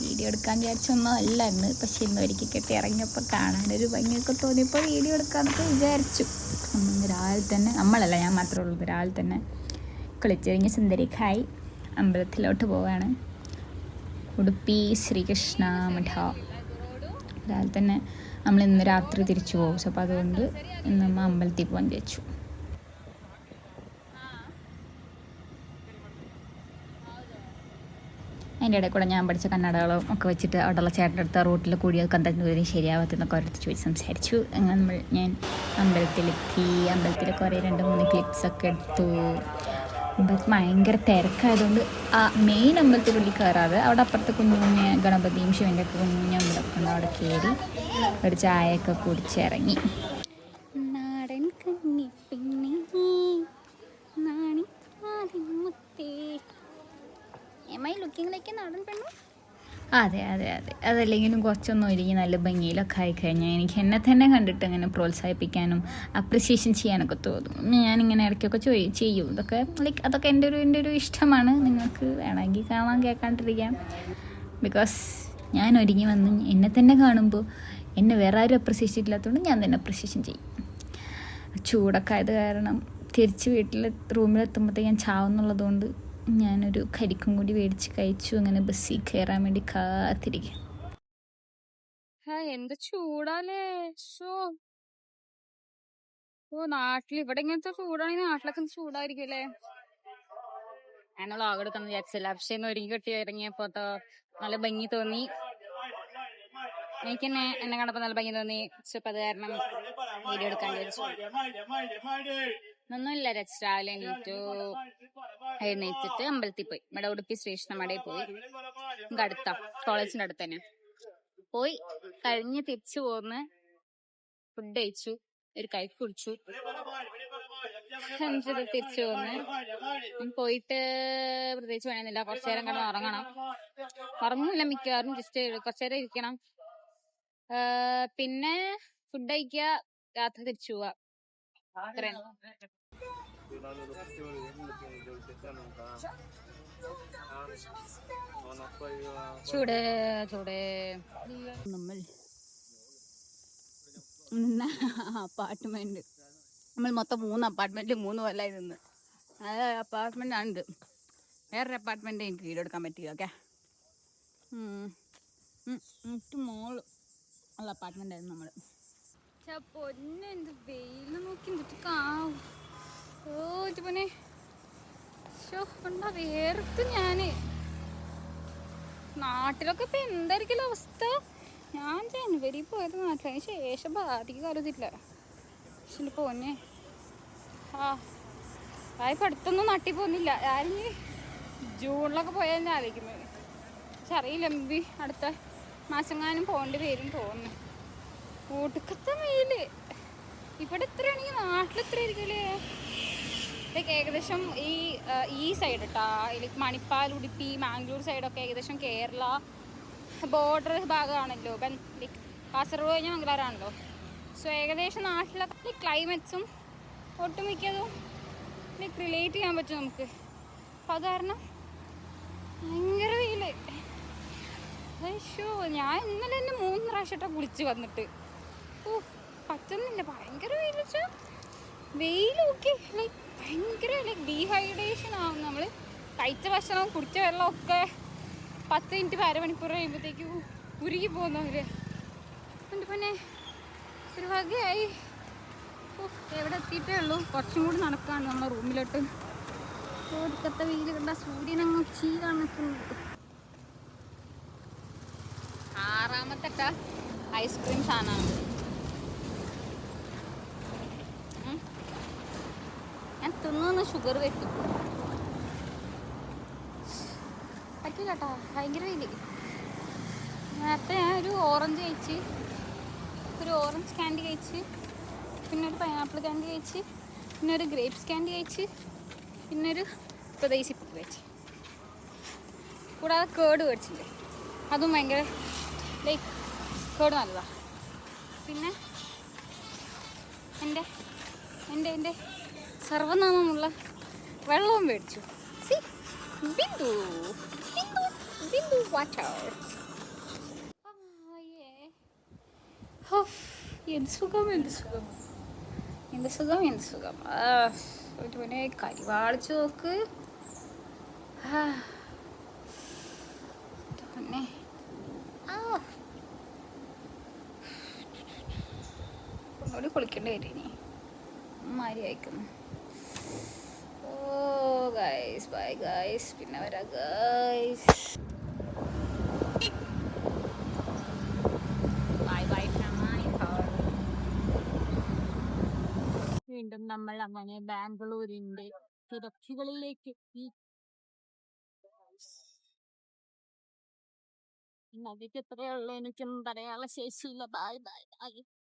Video എടുക്കാൻ വിചാരിച്ചൊന്നും അല്ല ഇന്ന്. പക്ഷെ ഇന്ന് ഒരിക്കൽ കെട്ടി ഇറങ്ങിയപ്പോൾ കാണാനൊരു ഭംഗിയൊക്കെ തോന്നിയപ്പോൾ വീഡിയോ എടുക്കാമെന്നൊക്കെ വിചാരിച്ചു. ഒന്ന് രാവിലെ തന്നെ, നമ്മളല്ല ഞാൻ മാത്രമേ ഉള്ളൂ, രാവിലെ തന്നെ കുളിച്ചൊരുങ്ങി സുന്ദരിക്കായി അമ്പലത്തിലോട്ട് പോവുകയാണ്. ഉടുപ്പി ശ്രീകൃഷ്ണ മഠ. രാവിലെ തന്നെ നമ്മൾ ഇന്ന് രാത്രി തിരിച്ചു പോകും. അപ്പോൾ അതുകൊണ്ട് ഇന്ന് നമ്മൾ അമ്പലത്തിൽ പോകാൻ വിചാരിച്ചു. അതിൻ്റെ ഇടയിൽ കൂടെ ഞാൻ പഠിച്ച കന്നഡകളും ഒക്കെ വെച്ചിട്ട് അവിടെയുള്ള ചേട്ടൻ്റെ അടുത്ത റൂട്ടിൽ കൂടിയത് കണ്ടെത്തുന്നതിന് ശരിയാവത്തെന്നൊക്കെ അവരടുത്ത് ചോദിച്ച് സംസാരിച്ചു. അങ്ങനെ ഞാൻ അമ്പലത്തിലെത്തി. അമ്പലത്തിൽ കുറേ 2-3 ക്ലിപ്സൊക്കെ എടുത്തു. അമ്പലത്തിൽ ഭയങ്കര തിരക്കായതുകൊണ്ട് ആ മെയിൻ അമ്പലത്തിനുള്ളിൽ കയറാതെ അവിടെ അപ്പുറത്തെ കുഞ്ഞു കുഞ്ഞ് ഗണപതിയും ശിവൻ്റെ ഒക്കെ കുഞ്ഞു അമ്പലമൊക്കെ ഉണ്ട്. അവിടെ കയറി ഒരു ചായയൊക്കെ കുടിച്ചിറങ്ങി. നാടൻ കന്നി പിന്നെ നാടൻ പെണ്ണു. അതെ അതെ അതെ, അതല്ലെങ്കിലും കുറച്ചൊന്നും ഒരുങ്ങി നല്ല ഭംഗിയിലൊക്കെ ആയിക്കഴിഞ്ഞാൽ എനിക്ക് എന്നെ തന്നെ കണ്ടിട്ട് അങ്ങനെ പ്രോത്സാഹിപ്പിക്കാനും അപ്രിസിയേഷൻ ചെയ്യാനൊക്കെ തോന്നും. ഞാനിങ്ങനെ ഇടയ്ക്കൊക്കെ ചെയ്യും. അതൊക്കെ എൻ്റെ ഒരു ഇഷ്ടമാണ്. നിങ്ങൾക്ക് വേണമെങ്കിൽ കാണാൻ കേൾക്കാണ്ടിരിക്കാം. ബിക്കോസ് ഞാൻ ഒരുങ്ങി വന്ന് എന്നെ തന്നെ കാണുമ്പോൾ എന്നെ വേറെ ആരും അപ്രിസിയേഷൻ ഇല്ലാത്തതുകൊണ്ട് ഞാൻ തന്നെ അപ്രിസിയേഷൻ ചെയ്യും. ചൂടൊക്കെ ആയത് കാരണം തിരിച്ച് റൂമിലെത്തുമ്പോഴത്തേക്ക് ഞാൻ ചാവുന്നുള്ളതുകൊണ്ട് ഞാനൊരു കരിക്കും കൂടി മേടിച്ച് കഴിച്ചു. അങ്ങനെ ബസ്സിൽ കയറാൻ വേണ്ടി കാത്തിരിക്കും. എന്ത് ചൂടാലേ! നാട്ടിൽ ഇവിടെ ഇങ്ങനത്തെ ചൂടാണെങ്കിൽ നാട്ടിലൊക്കെ ചൂടായിരിക്കും അല്ലേ? ഞാൻ വ്ളോഗ് എടുക്കാന്ന് വിചാരിച്ചില്ല. പക്ഷെ ഒരുങ്ങി കെട്ടി ഇറങ്ങിയപ്പോ നല്ല ഭംഗി തോന്നി. എനിക്ക് എന്നെ കണ്ടപ്പോ നല്ല ഭംഗി തോന്നി. ഇപ്പൊ അത് കാരണം വീഡിയോ എടുക്കാൻ വിചാരിച്ചു. ഒന്നുമില്ല, രാവിലെ എഴുന്നേറ്റിട്ട് അമ്പലത്തിൽ പോയി. ഇവിടെ ഉടുപ്പി ശ്രീകൃഷ്ണ മഠയിൽ പോയി. നമുക്ക് അടുത്ത കോളേജിന്റെ അടുത്ത് തന്നെ പോയി കഴിഞ്ഞ് തിരിച്ചു പോന്ന് ഫുഡ് കഴിച്ചു, ഒരു കൈ കുടിച്ചു, തിരിച്ചു പോന്ന്. പോയിട്ട് പ്രത്യേകിച്ച് വേണമെന്നില്ല, കുറച്ചു നേരം കിടന്ന് ഉറങ്ങണം. ഉറങ്ങുന്നില്ല മിക്കവാറും, ജസ്റ്റ് കുറച്ചു നേരം ഇരിക്കണം. പിന്നെ ഫുഡ് കഴിക്കുക, രാത്രി തിരിച്ചു പോവാ. അത്രയാണ്. നമ്മൾ അപ്പാർട്ട്മെന്റ്, നമ്മൾ മൊത്തം 3 അപ്പാർട്ട്മെന്റ് 3 കൊല്ലായി നിന്ന്. അത് അപ്പാർട്ട്മെന്റ് ആണ്. വേറൊരു അപ്പാർട്ട്മെന്റ് എനിക്ക് വീടെടുക്കാൻ പറ്റില്ല. ഓക്കെ, മോള് ഉള്ള അപ്പാർട്ട്മെന്റ് ആയിരുന്നു നമ്മള്. പൊന്നെന്ത് വെയില് നോക്കി പൊന്നെ എന്താ വേർത്ത് ഞാന്. നാട്ടിലൊക്കെ ഇപ്പൊ എന്തായിരിക്കും അവസ്ഥ? ഞാൻ ജനുവരി പോയത് നാട്ടിലതിന് ശേഷം ബാധിക്ക് കരുതില്ല. പക്ഷെ പൊന്നെ പഠിത്തൊന്നും നാട്ടിൽ പോകുന്നില്ല. ഞാനിനി ജൂണിലൊക്കെ പോയാൽ ഞാൻ ആലോചിക്കുന്നത്. പക്ഷെ അറിയില്ല, അടുത്ത മാസങ്ങാനും പോകേണ്ടി വരും തോന്നുന്നു. ഒടുക്കത്തെ വെയില്. ഇവിടെ എത്രയാണെങ്കിൽ നാട്ടിൽ എത്ര ആയിരിക്കല്ലേ? ഏകദേശം ഈ സൈഡ് കേട്ടാ, മണിപ്പാൽ, ഉടുപ്പി, മാംഗ്ലൂർ സൈഡൊക്കെ ഏകദേശം കേരള ബോർഡർ ഭാഗമാണല്ലോ. കാസർഗോഡ് കഴിഞ്ഞാൽ മംഗലാറാണല്ലോ. സോ ഏകദേശം നാട്ടിലൊക്കെ ക്ലൈമറ്റ്സും ഒട്ടുമിക്കതും റിലേറ്റ് ചെയ്യാൻ പറ്റും നമുക്ക്. അപ്പം അത് കാരണം ഭയങ്കര വെയില്. ഞാൻ ഇന്നലെ തന്നെ 3 പ്രാവശ്യമായിട്ടാണ് കുളിച്ച് വന്നിട്ട്. പറ്റുന്നില്ല, ഭയങ്കര വെയിൽ. വെച്ചാൽ വെയിലൊക്കെ ഭയങ്കര ഡീഹൈഡ്രേഷൻ ആവും. നമ്മൾ കഴിച്ച ഭക്ഷണം കുടിച്ച വെള്ളമൊക്കെ 10 മിനിറ്റ് അരമണിക്കൂർ കഴിയുമ്പോഴത്തേക്കും ഉരുകി പോകുന്നവര്. എന്നിട്ട് പിന്നെ ഒരു വകയായി. എവിടെ എത്തിയിട്ടേ ഉള്ളൂ, കുറച്ചും കൂടി നടക്കാണ് നമ്മളെ റൂമിലോട്ട്. ഒടുക്കത്തെ വെയിൽ കണ്ട സൂര്യനങ്ങ് ചീരാണ് നിൽക്കുന്നത്. 6ാമത്തെ ഐസ്ക്രീം സാധനമാണ്. ഞാൻ തിന്നു ഷുഗർ വെക്കും പറ്റില്ല കേട്ടോ, ഭയങ്കര വെയില്. നേരത്തെ ഞാൻ ഒരു ഓറഞ്ച് കഴിച്ച്, ഒരു ഓറഞ്ച് ക്യാൻഡി കഴിച്ച്, പിന്നെ ഒരു പൈനാപ്പിൾ ക്യാൻഡി കഴിച്ച്, പിന്നെ ഒരു ഗ്രേപ്സ് ക്യാൻഡി കഴിച്ച്, പിന്നെ ഒരു പ്രദേശി പൂക്ക് കഴിച്ച്, കൂടാതെ കേട് മേടിച്ചില്ലേ, അതും ഭയങ്കര കേട് നല്ലതാണ്. പിന്നെ എൻ്റെ സർവനാമമുള്ള വെള്ളവും മേടിച്ചു. ബിന്ദു വാട്ടർ. ഹോ, എന്ത് സുഖം, എന്ത് സുഖം, എന്ത് സുഖം, എന്ത് സുഖം. ഒരു പിന്നെ കരിവാളിച്ച് നോക്ക്. ആ, തന്നെ. ആ, ഒന്നുകൂടി കുളിക്കേണ്ടി വരും ഇനി. മാരി അയക്കുന്നു. ഓ ഗൈസ്, ബൈ ഗൈസ്, പിന്നെ വരാം guys. Bye bye from my house. വീണ്ടും നമ്മൾ അങ്ങനെ ബാംഗ്ലൂരിന്റെ തിരക്കുകളിലേക്ക് എത്തി. നദിക്ക് എത്രയുള്ളൂ, എനിക്കൊന്നും പറയാനുള്ള ശേഷിയില്ല. Bye bye bye.